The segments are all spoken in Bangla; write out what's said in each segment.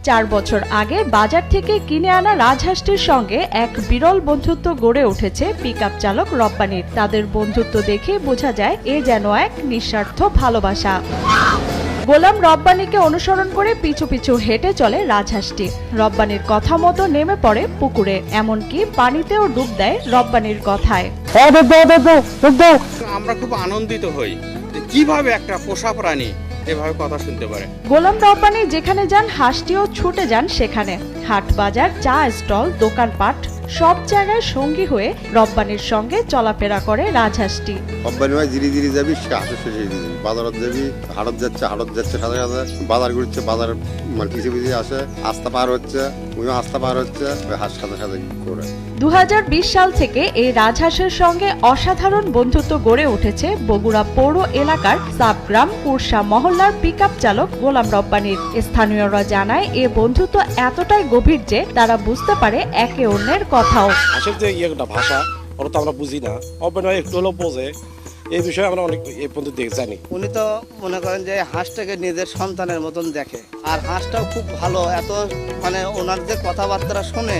4 বছর আগে বাজার থেকে কিনে আনা রাজহাঁসটির সঙ্গে এক বিরল বন্ধুত্ব গড়ে উঠেছে পিকআপ চালক রব্বানির। তাদের বন্ধুত্ব দেখে বোঝা যায় এ যেন এক নিঃস্বার্থ ভালোবাসা। গোলাম রব্বানিকে অনুসরণ করে পিছু পিছু হেঁটে চলে রাজহাঁসটি। রব্বানির কথা মতো নেমে পড়ে পুকুরে, এমনকি পানিতেও ডুব দেয় রব্বানির কথায়। আমরা খুব আনন্দিত হই যে কিভাবে একটা পোষা প্রাণী এভাবে কথা শুনতে পারে। গোলাম রব্বানি যেখানে যান হাঁসটিও ছুটে যান সেখানে। হাট বাজার, চা স্টল, দোকানপাট সব জায়গায় সঙ্গী হয়ে রব্বানির সঙ্গে চলাফেরা করে রাজহাঁসটি। রব্বানি ভাই ধীরে ধীরে যাবি, হাঁসের শেষে যাবি, বাজারত যাবি, হাটত যাচ্ছে সাথে সাথে বাজার ঘুরছে, বাজার মানে পিছিয়ে পিছিয়ে আসে, আস্থা পার হচ্ছে, ওই আস্থা পার হচ্ছে, হাঁস সাথে সাথে করে। 2020 সাল থেকে এই রাজহাঁসের সঙ্গে অসাধারণ বন্ধুত্ব গড়ে উঠেছে বগুড়া পৌর এলাকার সাবগ্রাম পুরসা মহল্লার পিকআপ চালক গোলাম রব্বানির। স্থানীয়রা জানায় এ বন্ধুত্ব এতটাই গভীর যে তারা বুঝতে পারে একে অন্যের কথাও। হাঁসের যে ভাষা ওটা তো আমরা বুঝি না, অবনয় একটু হলেও বোঝে। এই বিষয়ে আমরা অনেক এই পর্যন্ত জানি। উনি তো মনে করেন যে হাঁসটাকে নিজের সন্তানের মতন দেখে, আর হাঁসটাও খুব ভালো। এত মানে ওনার যে কথাবার্তা শুনে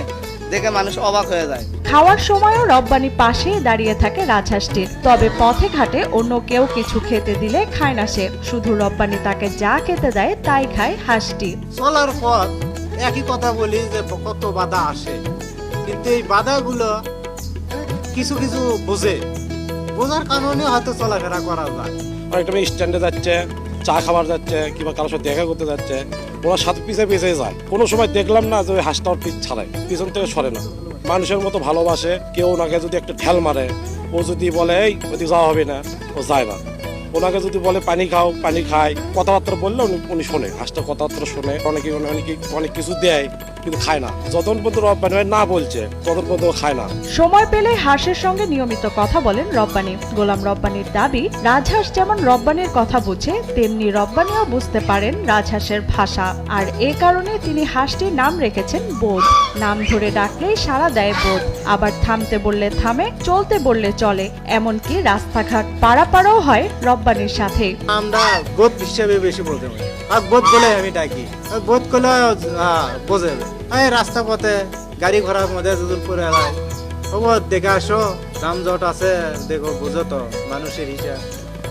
দেখে মানুষ অবাক হয়ে যায়। খাওয়ার সময়ও রব্বানি পাশে দাঁড়িয়ে থাকে রাজহাঁসটির। তবে পথে ঘাটে অন্য কেউ কিছু খেতে দিলে খায় না সে, শুধু রব্বানি তাকে যা খেতে দেয় তাই খায় হাঁসটি। চলার পথ একই কথা বলি যে কত বাধা আসে, কিন্তু এই বাধাগুলো কিছু কিছু বোঝার কারণে হয়তো চলাফেরা করা যায়। অনেকটা স্ট্যান্ডে যাচ্ছে, চা খাবার যাচ্ছে, কিংবা কারোর সাথে দেখা করতে যাচ্ছে, ওরা সাথে পিছিয়ে যায়। কোনো সময় দেখলাম না যে ওই হাঁসটা ওর ছাড়ায়, পিছন থেকে সরে না। মানুষের মতো ভালোবাসে। কেউ ওনাকে যদি একটা ঠেল মারে, ও যদি বলে এই ওদি যাওয়া হবে না, ও যায় না। ওনাকে যদি বলে পানি খাও, পানি খায়। কথাবার্তা বললে উনি শোনে, হাঁসটা কথাবার্তা শোনে। অনেক কিছু দেয়, কিন্তু খায় না। যতক্ষণ পর্যন্ত রব্বানি না বলছে ততক্ষণ পর্যন্ত খায় না। সময় পেলে হাঁসের সঙ্গে নিয়মিত কথা বলেন রব্বানি। গোলাম রব্বানির দাবি, রাজহাঁস যেমন রব্বানির কথা বুঝে, তেমনি রব্বানিও বুঝতে পারেন রাজহাঁসের ভাষা। আর এ কারণে তিনি হাঁসটির নাম রেখেছেন বোধ। নাম ধরে ডাকলেই সাড়া দেয় বোধ, আবার থামতে বললে থামে, চলতে বললে চলে। এমনকি রাস্তাঘাট পারাপারও হয় রব্বানির সাথে। আমরা বোধ হিসেবে বেশি বলতে পারি, আর বোধ বলে আমি ডাকি, বোধ করলে বোঝে। এই রাস্তা পথে গাড়ি ঘোড়ার মধ্যে দুদুল পরে এলায় দেখে আসো, যানজট আছে, দেখো বুঝো তো মানুষের হিসাব,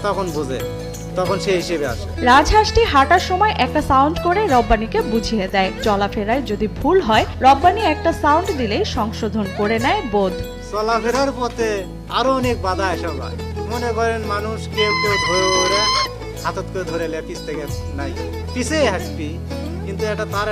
তখন বুঝে, তখন সেই হিসেবে আসে। রাজহাঁসটি হাঁটার সময় একটা সাউন্ড করে রব্বানিকে বুঝিয়ে দেয়। চলাফেরায় যদি ভুল হয়, রব্বানি একটা সাউন্ড দিলেই সংশোধন করে নেয় বোধ। চলাফেরার পথে আরো অনেক বাধা এসে যায়। মনে করেন মানুষ কেউ ধরে হাতত করে ধরে পিছ থেকে নাই, পিছিয়ে হাসবি, কিন্তু এটা তার